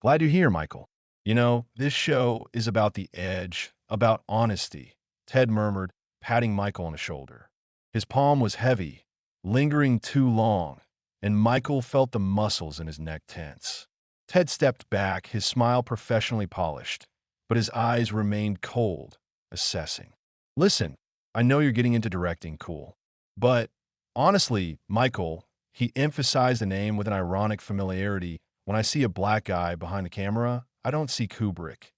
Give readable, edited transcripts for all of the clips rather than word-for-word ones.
Glad you're here, Michael. This show is about the edge, about honesty, Ted murmured, patting Michael on the shoulder. His palm was heavy, lingering too long, and Michael felt the muscles in his neck tense. Ted stepped back, his smile professionally polished, but his eyes remained cold, assessing. Listen, I know you're getting into directing, cool. But honestly, Michael, he emphasized the name with an ironic familiarity. When I see a black guy behind the camera, I don't see Kubrick.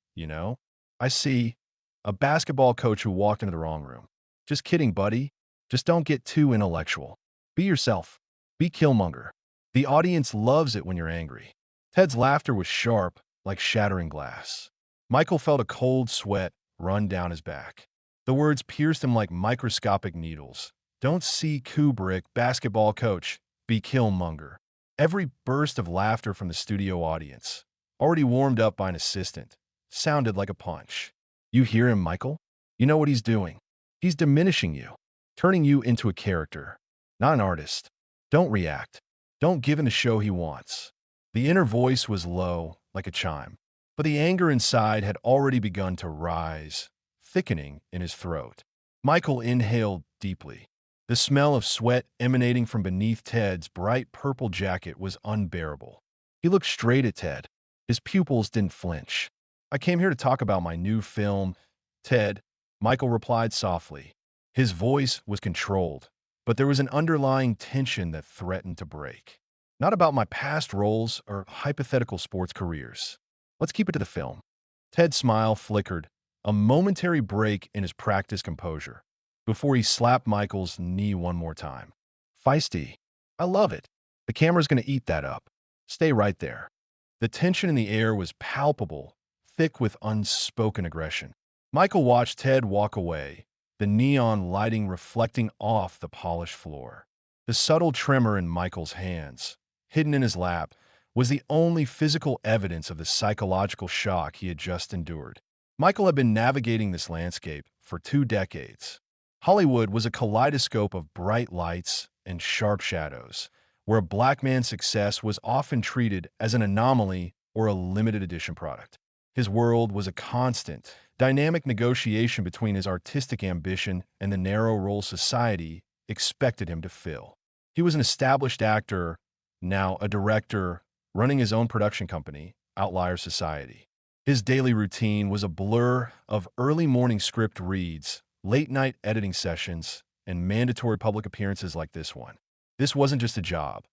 I see a basketball coach who walked into the wrong room. Just kidding, buddy. Just don't get too intellectual. Be yourself. Be Killmonger. The audience loves it when you're angry. Ted's laughter was sharp, like shattering glass. Michael felt a cold sweat run down his back. The words pierced him like microscopic needles. Don't see Kubrick, basketball coach. Be Killmonger. Every burst of laughter from the studio audience, already warmed up by an assistant, sounded like a punch. You hear him, Michael? You know what he's doing. He's diminishing you, turning you into a character, not an artist. Don't react. Don't give him the show he wants. The inner voice was low, like a chime, but the anger inside had already begun to rise, thickening in his throat. Michael inhaled deeply. The smell of sweat emanating from beneath Ted's bright purple jacket was unbearable. He looked straight at Ted. His pupils didn't flinch. I came here to talk about my new film, Ted, Michael replied softly. His voice was controlled, but there was an underlying tension that threatened to break. Not about my past roles or hypothetical sports careers. Let's keep it to the film. Ted's smile flickered, a momentary break in his practiced composure, before he slapped Michael's knee one more time. Feisty. I love it. The camera's going to eat that up. Stay right there. The tension in the air was palpable, thick with unspoken aggression. Michael watched Ted walk away, the neon lighting reflecting off the polished floor. The subtle tremor in Michael's hands, hidden in his lap, was the only physical evidence of the psychological shock he had just endured. Michael had been navigating this landscape for 2 decades. Hollywood was a kaleidoscope of bright lights and sharp shadows, where a black man's success was often treated as an anomaly or a limited edition product. His world was a constant, dynamic negotiation between his artistic ambition and the narrow role society expected him to fill. He was an established actor, now a director, running his own production company, Outlier Society. His daily routine was a blur of early morning script reads, late-night editing sessions, and mandatory public appearances like this one. This wasn't just a job.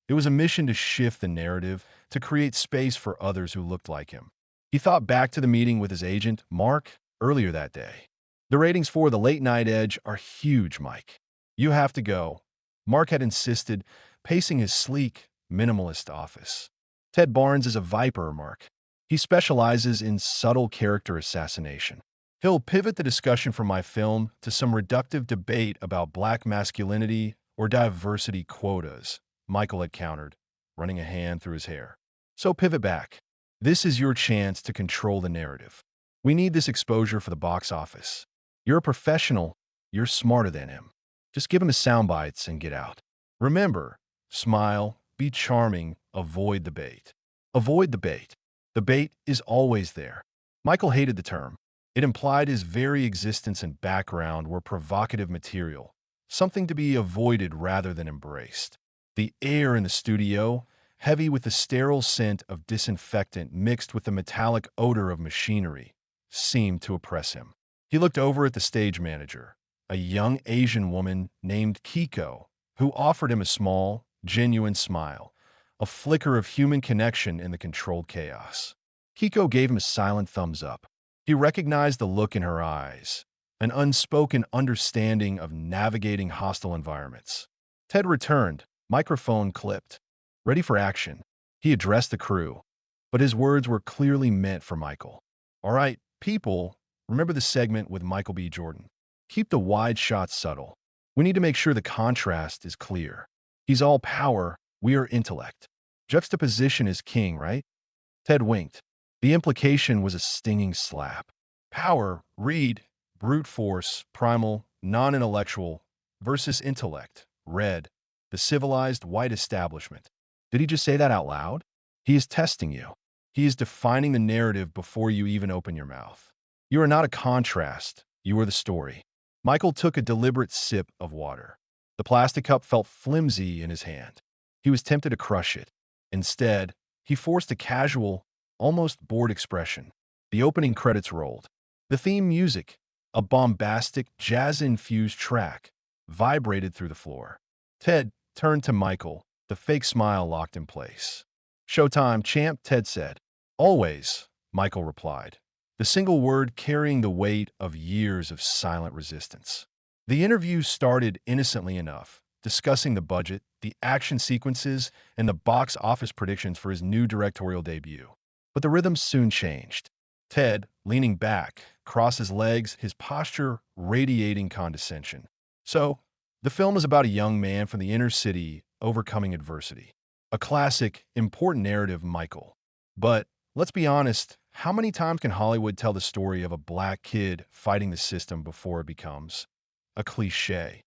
It was a mission to shift the narrative, to create space for others who looked like him. He thought back to the meeting with his agent, Mark, earlier that day. The ratings for The Late Night Edge are huge, Mike. You have to go. Mark had insisted, pacing his sleek, minimalist office. Ted Barnes is a viper, Mark. He specializes in subtle character assassination. He'll pivot the discussion from my film to some reductive debate about black masculinity or diversity quotas, Michael had countered, running a hand through his hair. So pivot back. This is your chance to control the narrative. We need this exposure for the box office. You're a professional. You're smarter than him. Just give him his sound bites and get out. Remember, smile, be charming, avoid the bait. Avoid the bait. The bait is always there. Michael hated the term. It implied his very existence and background were provocative material, something to be avoided rather than embraced. The air in the studio, heavy with the sterile scent of disinfectant mixed with the metallic odor of machinery, seemed to oppress him. He looked over at the stage manager, a young Asian woman named Kiko, who offered him a small, genuine smile, a flicker of human connection in the controlled chaos. Kiko gave him a silent thumbs up. He recognized the look in her eyes, an unspoken understanding of navigating hostile environments. Ted returned, microphone clipped. Ready for action. He addressed the crew, but his words were clearly meant for Michael. All right, people, remember the segment with Michael B. Jordan. Keep the wide shots subtle. We need to make sure the contrast is clear. He's all power, we are intellect. Juxtaposition is king, right? Ted winked. The implication was a stinging slap. Power, read, brute force, primal, non-intellectual, versus intellect, red, the civilized white establishment. Did he just say that out loud? He is testing you. He is defining the narrative before you even open your mouth. You are not a contrast. You are the story. Michael took a deliberate sip of water. The plastic cup felt flimsy in his hand. He was tempted to crush it. Instead, he forced a casual, almost bored expression. The opening credits rolled. The theme music, a bombastic, jazz-infused track, vibrated through the floor. Ted turned to Michael, the fake smile locked in place. "Showtime, champ," Ted said. "Always," Michael replied, the single word carrying the weight of years of silent resistance. The interview started innocently enough, discussing the budget, the action sequences, and the box office predictions for his new directorial debut. But the rhythm soon changed. Ted, leaning back, crossed his legs, his posture radiating condescension. So, the film is about a young man from the inner city overcoming adversity. A classic, important narrative, Michael. But, let's be honest, how many times can Hollywood tell the story of a black kid fighting the system before it becomes a cliché?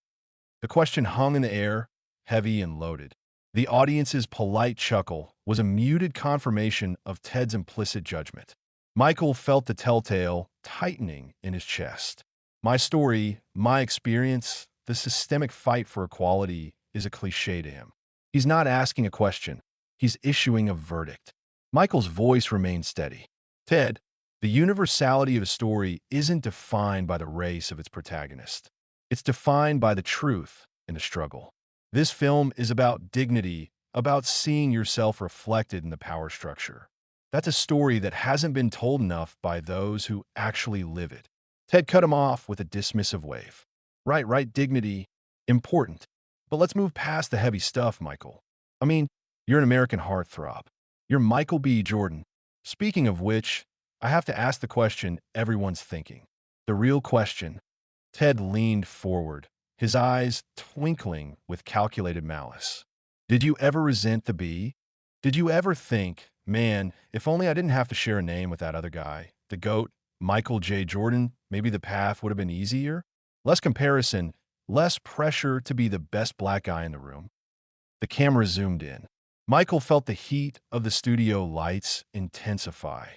The question hung in the air, heavy and loaded. The audience's polite chuckle was a muted confirmation of Ted's implicit judgment. Michael felt the telltale tightening in his chest. My story, my experience, the systemic fight for equality is a cliché to him. He's not asking a question. He's issuing a verdict. Michael's voice remained steady. "Ted, the universality of a story isn't defined by the race of its protagonist. It's defined by the truth in the struggle. This film is about dignity, about seeing yourself reflected in the power structure. That's a story that hasn't been told enough by those who actually live it." Ted cut him off with a dismissive wave. Right, dignity, important. But let's move past the heavy stuff, Michael. I mean, you're an American heartthrob. You're Michael B. Jordan. Speaking of which, I have to ask the question everyone's thinking. The real question. Ted leaned forward, his eyes twinkling with calculated malice. Did you ever resent the bee? Did you ever think, man, if only I didn't have to share a name with that other guy, the GOAT, Michael J. Jordan, maybe the path would have been easier? Less comparison, less pressure to be the best black guy in the room. The camera zoomed in. Michael felt the heat of the studio lights intensify.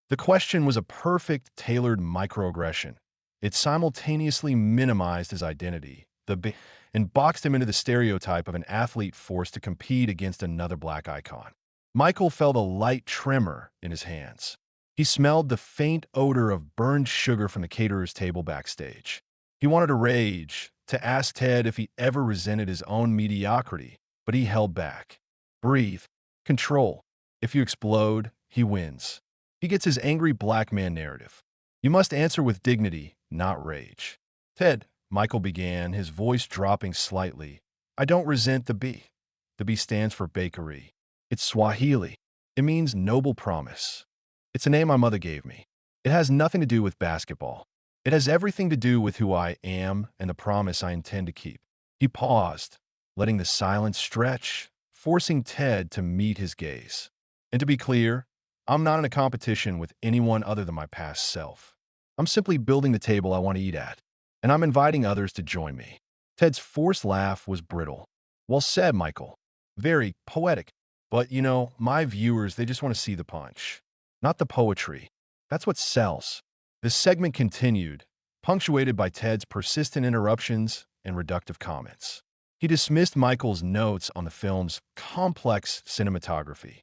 The question was a perfect, tailored microaggression. It simultaneously minimized his identity, and boxed him into the stereotype of an athlete forced to compete against another black icon. Michael felt a light tremor in his hands. He smelled the faint odor of burned sugar from the caterer's table backstage. He wanted to rage, to ask Ted if he ever resented his own mediocrity, but he held back. Breathe. Control. If you explode, he wins. He gets his angry black man narrative. You must answer with dignity, not rage. "Ted," Michael began, his voice dropping slightly, "I don't resent the B. The B stands for bakery. It's Swahili. It means noble promise. It's a name my mother gave me. It has nothing to do with basketball. It has everything to do with who I am and the promise I intend to keep." He paused, letting the silence stretch, forcing Ted to meet his gaze. "And to be clear, I'm not in a competition with anyone other than my past self. I'm simply building the table I want to eat at, and I'm inviting others to join me." Ted's forced laugh was brittle. "Well said, Michael. Very poetic. But, my viewers, they just want to see the punch, not the poetry. That's what sells." The segment continued, punctuated by Ted's persistent interruptions and reductive comments. He dismissed Michael's notes on the film's complex cinematography,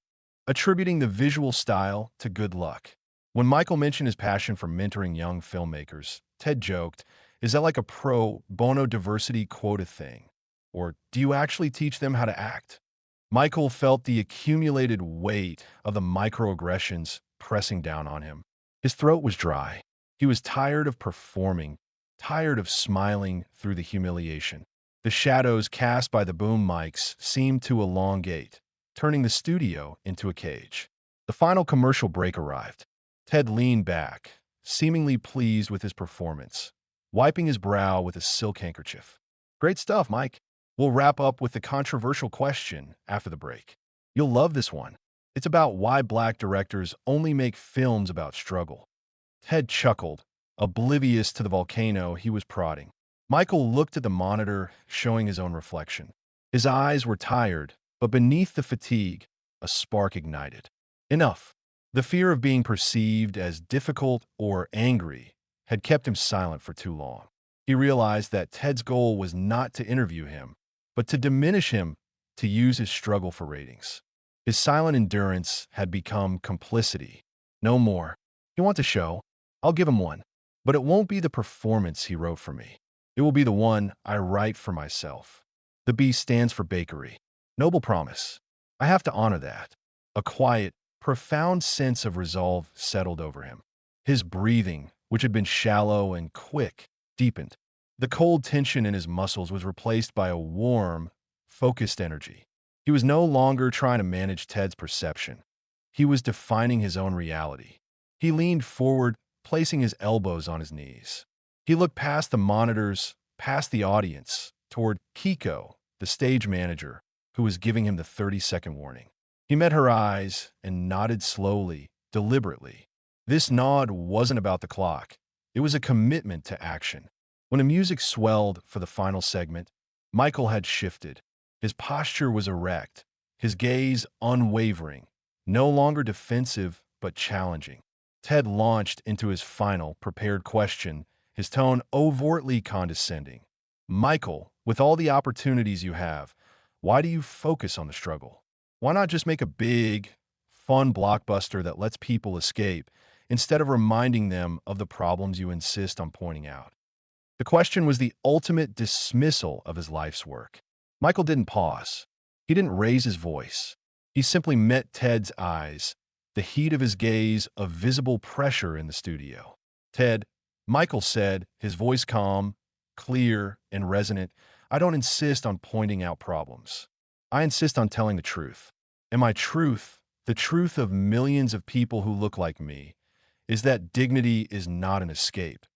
attributing the visual style to good luck. When Michael mentioned his passion for mentoring young filmmakers, Ted joked, "Is that like a pro bono diversity quota thing? Or do you actually teach them how to act?" Michael felt the accumulated weight of the microaggressions pressing down on him. His throat was dry. He was tired of performing, tired of smiling through the humiliation. The shadows cast by the boom mics seemed to elongate, turning the studio into a cage. The final commercial break arrived. Ted leaned back, seemingly pleased with his performance, wiping his brow with a silk handkerchief. "Great stuff, Mike. We'll wrap up with the controversial question after the break. You'll love this one. It's about why black directors only make films about struggle." Ted chuckled, oblivious to the volcano he was prodding. Michael looked at the monitor, showing his own reflection. His eyes were tired, but beneath the fatigue, a spark ignited. "Enough." The fear of being perceived as difficult or angry had kept him silent for too long. He realized that Ted's goal was not to interview him, but to diminish him, to use his struggle for ratings. His silent endurance had become complicity. No more. You want a show? I'll give him one. But it won't be the performance he wrote for me. It will be the one I write for myself. The B stands for bakery. Noble promise. I have to honor that. A quiet, profound sense of resolve settled over him. His breathing, which had been shallow and quick, deepened. The cold tension in his muscles was replaced by a warm, focused energy. He was no longer trying to manage Ted's perception. He was defining his own reality. He leaned forward, placing his elbows on his knees. He looked past the monitors, past the audience, toward Kiko, the stage manager, who was giving him the 30-second warning. He met her eyes and nodded slowly, deliberately. This nod wasn't about the clock. It was a commitment to action. When the music swelled for the final segment, Michael had shifted. His posture was erect, his gaze unwavering, no longer defensive but challenging. Ted launched into his final, prepared question, his tone overtly condescending. Michael, with all the opportunities you have, why do you focus on the struggle? Why not just make a big, fun blockbuster that lets people escape, instead of reminding them of the problems you insist on pointing out? The question was the ultimate dismissal of his life's work. Michael didn't pause. He didn't raise his voice. He simply met Ted's eyes, the heat of his gaze a visible pressure in the studio. Ted, Michael said, his voice calm, clear, and resonant, I don't insist on pointing out problems. I insist on telling the truth. And my truth, the truth of millions of people who look like me, is that dignity is not an escape.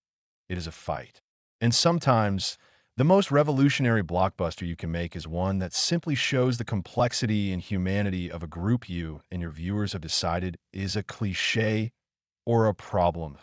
It is a fight. And sometimes, the most revolutionary blockbuster you can make is one that simply shows the complexity and humanity of a group you and your viewers have decided is a cliché or a problem.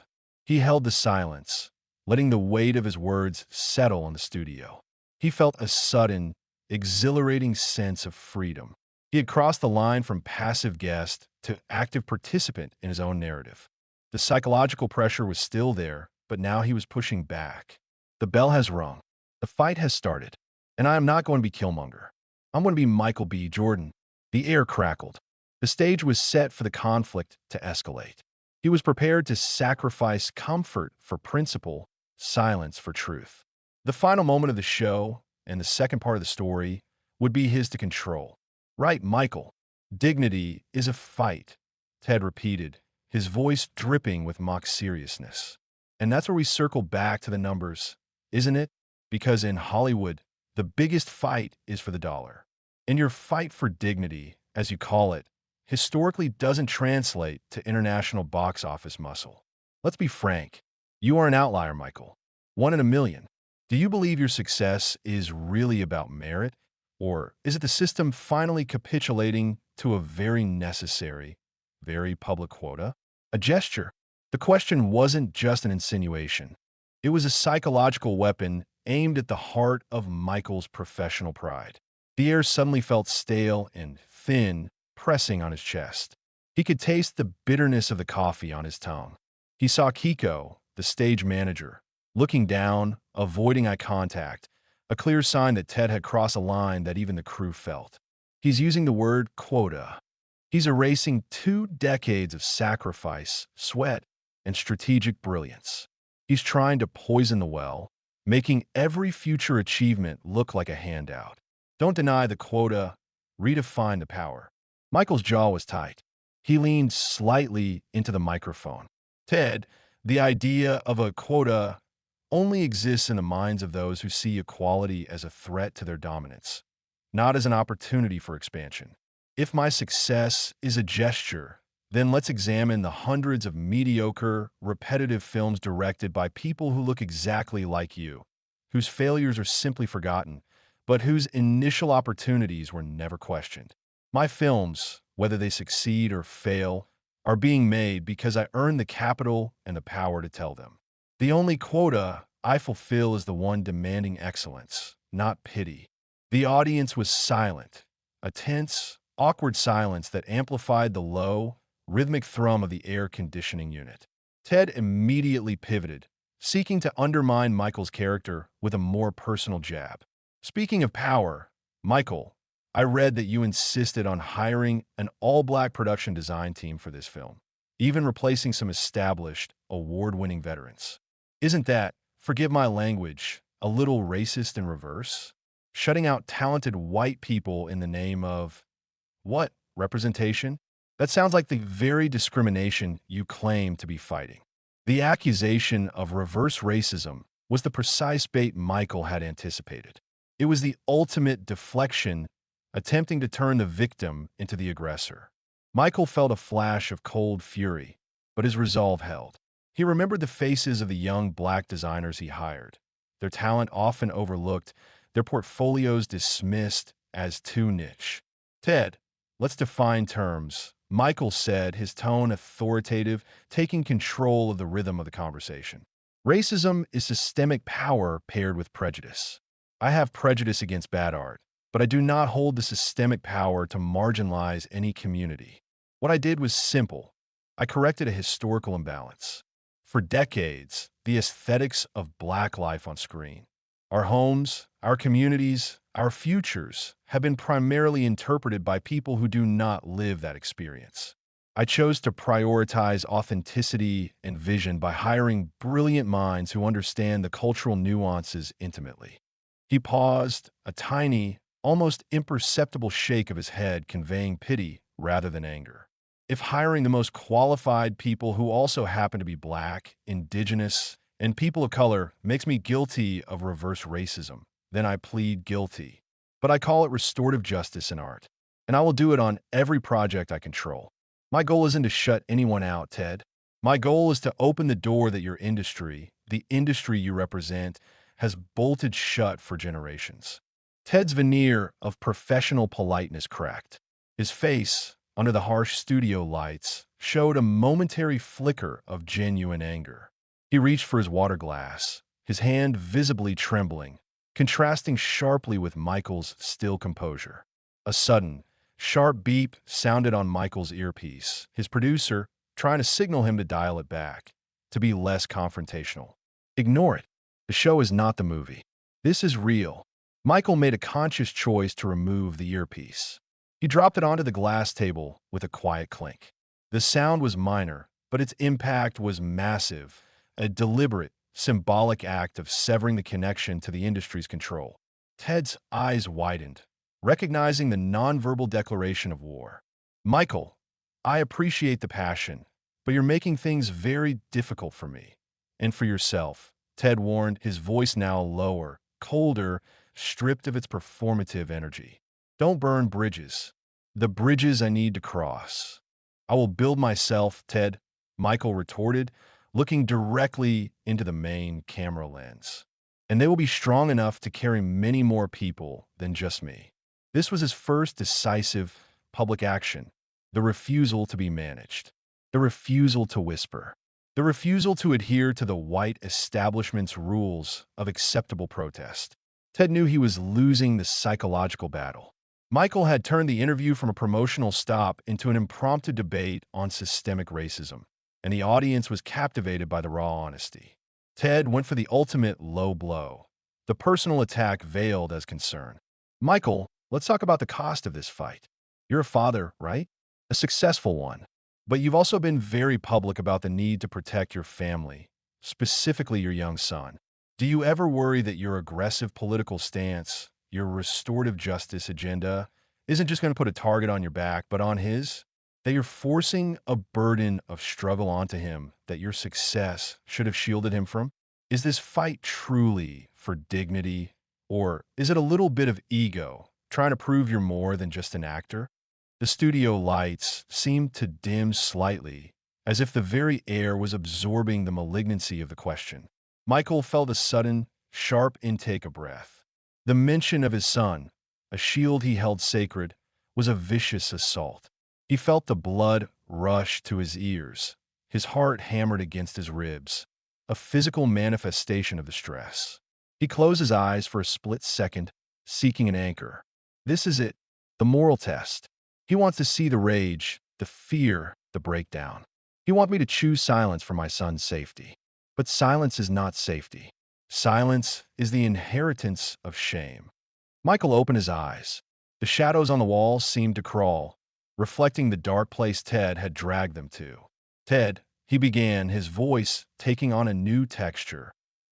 He held the silence, letting the weight of his words settle on the studio. He felt a sudden, exhilarating sense of freedom. He had crossed the line from passive guest to active participant in his own narrative. The psychological pressure was still there, but now he was pushing back. The bell has rung. The fight has started. And I am not going to be Killmonger. I'm going to be Michael B. Jordan. The air crackled. The stage was set for the conflict to escalate. He was prepared to sacrifice comfort for principle, silence for truth. The final moment of the show, and the second part of the story, would be his to control. Right, Michael. Dignity is a fight, Ted repeated, his voice dripping with mock seriousness. And that's where we circle back to the numbers, isn't it? Because in Hollywood, the biggest fight is for the dollar. And your fight for dignity, as you call it, historically doesn't translate to international box office muscle. Let's be frank. You are an outlier, Michael. 1 in a million. Do you believe your success is really about merit? Or is it the system finally capitulating to a very necessary, very public quota? A gesture. The question wasn't just an insinuation. It was a psychological weapon aimed at the heart of Michael's professional pride. The air suddenly felt stale and thin, pressing on his chest. He could taste the bitterness of the coffee on his tongue. He saw Kiko, the stage manager, looking down, avoiding eye contact, a clear sign that Ted had crossed a line that even the crew felt. He's using the word quota. He's erasing 2 decades of sacrifice, sweat, and strategic brilliance. He's trying to poison the well, making every future achievement look like a handout. Don't deny the quota, redefine the power. Michael's jaw was tight. He leaned slightly into the microphone. Ted, the idea of a quota only exists in the minds of those who see equality as a threat to their dominance, not as an opportunity for expansion. If my success is a gesture, then let's examine the hundreds of mediocre, repetitive films directed by people who look exactly like you, whose failures are simply forgotten, but whose initial opportunities were never questioned. My films, whether they succeed or fail, are being made because I earned the capital and the power to tell them. The only quota I fulfill is the one demanding excellence, not pity. The audience was silent, a tense, awkward silence that amplified the low, rhythmic thrum of the air conditioning unit. Ted immediately pivoted, seeking to undermine Michael's character with a more personal jab. Speaking of power, Michael, I read that you insisted on hiring an all-black production design team for this film, even replacing some established, award-winning veterans. Isn't that, forgive my language, a little racist in reverse? Shutting out talented white people in the name of, what, representation? That sounds like the very discrimination you claim to be fighting. The accusation of reverse racism was the precise bait Michael had anticipated. It was the ultimate deflection, attempting to turn the victim into the aggressor. Michael felt a flash of cold fury, but his resolve held. He remembered the faces of the young black designers he hired, their talent often overlooked, their portfolios dismissed as too niche. Ted, let's define terms, Michael said, his tone authoritative, taking control of the rhythm of the conversation. Racism is systemic power paired with prejudice. I have prejudice against bad art, but I do not hold the systemic power to marginalize any community. What I did was simple. I corrected a historical imbalance. For decades, the aesthetics of black life on screen, our homes, our communities, our futures, have been primarily interpreted by people who do not live that experience. I chose to prioritize authenticity and vision by hiring brilliant minds who understand the cultural nuances intimately. He paused, a tiny, almost imperceptible shake of his head conveying pity rather than anger. If hiring the most qualified people who also happen to be black, indigenous, and people of color makes me guilty of reverse racism, then I plead guilty. But I call it restorative justice in art, and I will do it on every project I control. My goal isn't to shut anyone out, Ted. My goal is to open the door that your industry, the industry you represent, has bolted shut for generations. Ted's veneer of professional politeness cracked. His face, under the harsh studio lights, showed a momentary flicker of genuine anger. He reached for his water glass, his hand visibly trembling, contrasting sharply with Michael's still composure. A sudden, sharp beep sounded on Michael's earpiece, his producer trying to signal him to dial it back, to be less confrontational. Ignore it. The show is not the movie. This is real. Michael made a conscious choice to remove the earpiece. He dropped it onto the glass table with a quiet clink. The sound was minor, but its impact was massive, a deliberate, symbolic act of severing the connection to the industry's control. Ted's eyes widened, recognizing the nonverbal declaration of war. Michael, I appreciate the passion, but you're making things very difficult for me. And for yourself, Ted warned, his voice now lower, colder, stripped of its performative energy. Don't burn bridges. The bridges I need to cross. I will build myself, Ted, Michael retorted, looking directly into the main camera lens. And they will be strong enough to carry many more people than just me. This was his first decisive public action, the refusal to be managed, the refusal to whisper, the refusal to adhere to the white establishment's rules of acceptable protest. Ted knew he was losing the psychological battle. Michael had turned the interview from a promotional stop into an impromptu debate on systemic racism, and the audience was captivated by the raw honesty. Ted went for the ultimate low blow, the personal attack veiled as concern. Michael, let's talk about the cost of this fight. You're a father, right? A successful one. But you've also been very public about the need to protect your family, specifically your young son. Do you ever worry that your aggressive political stance, your restorative justice agenda, isn't just going to put a target on your back, but on his? That you're forcing a burden of struggle onto him that your success should have shielded him from? Is this fight truly for dignity, or is it a little bit of ego, trying to prove you're more than just an actor? The studio lights seemed to dim slightly, as if the very air was absorbing the malignancy of the question. Michael felt a sudden, sharp intake of breath. The mention of his son, a shield he held sacred, was a vicious assault. He felt the blood rush to his ears, his heart hammered against his ribs, a physical manifestation of the stress. He closed his eyes for a split second, seeking an anchor. This is it, the moral test. He wants to see the rage, the fear, the breakdown. You want me to choose silence for my son's safety. But silence is not safety. Silence is the inheritance of shame. Michael opened his eyes. The shadows on the wall seemed to crawl, reflecting the dark place Ted had dragged them to. Ted, he began, his voice taking on a new texture,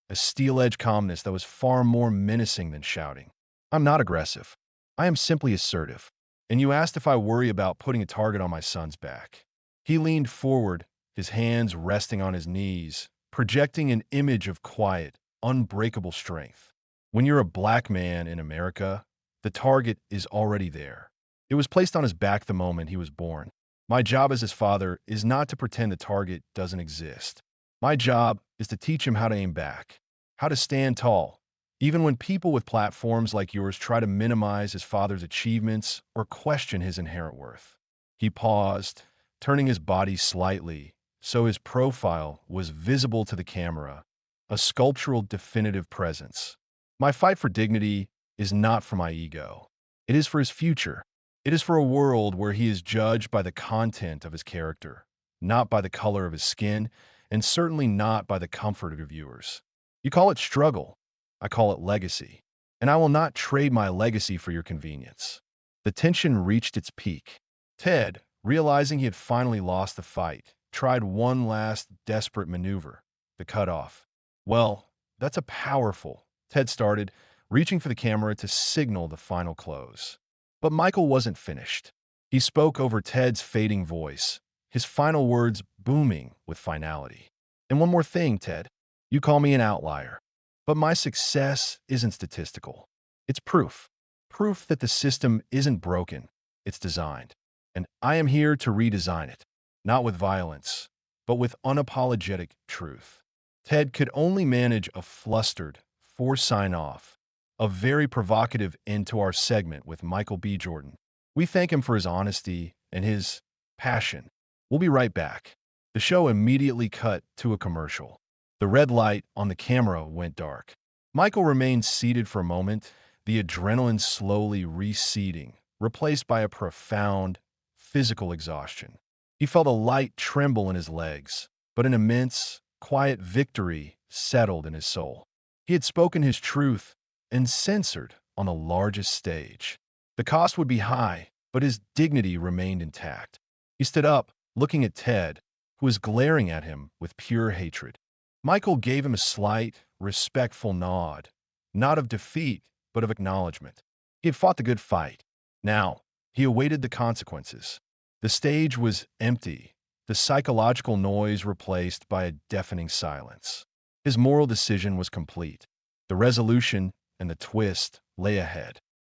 a steel-edged calmness that was far more menacing than shouting. I'm not aggressive. I am simply assertive. And you asked if I worry about putting a target on my son's back. He leaned forward, his hands resting on his knees, projecting an image of quiet, unbreakable strength. When you're a black man in America, the target is already there. It was placed on his back the moment he was born. My job as his father is not to pretend the target doesn't exist. My job is to teach him how to aim back, how to stand tall, even when people with platforms like yours try to minimize his father's achievements or question his inherent worth. He paused, turning his body slightly so his profile was visible to the camera, a sculptural definitive presence. My fight for dignity is not for my ego. It is for his future. It is for a world where he is judged by the content of his character, not by the color of his skin, and certainly not by the comfort of your viewers. You call it struggle. I call it legacy. And I will not trade my legacy for your convenience. The tension reached its peak. Ted, realizing he had finally lost the fight, tried one last desperate maneuver, the cutoff. Well, that's a powerful, Ted started, reaching for the camera to signal the final close. But Michael wasn't finished. He spoke over Ted's fading voice, his final words booming with finality. And one more thing, Ted. You call me an outlier. But my success isn't statistical. It's proof. Proof that the system isn't broken. It's designed. And I am here to redesign it. Not with violence, but with unapologetic truth. Ted could only manage a flustered, forced sign-off, a very provocative end to our segment with Michael B. Jordan. We thank him for his honesty and his passion. We'll be right back. The show immediately cut to a commercial. The red light on the camera went dark. Michael remained seated for a moment, the adrenaline slowly receding, replaced by a profound, physical exhaustion. He felt a light tremble in his legs, but an immense, quiet victory settled in his soul. He had spoken his truth and censored on the largest stage. The cost would be high, but his dignity remained intact. He stood up, looking at Ted, who was glaring at him with pure hatred. Michael gave him a slight, respectful nod, not of defeat, but of acknowledgement. He had fought the good fight. Now, he awaited the consequences. The stage was empty, the psychological noise replaced by a deafening silence. His moral decision was complete. The resolution and the twist lay ahead.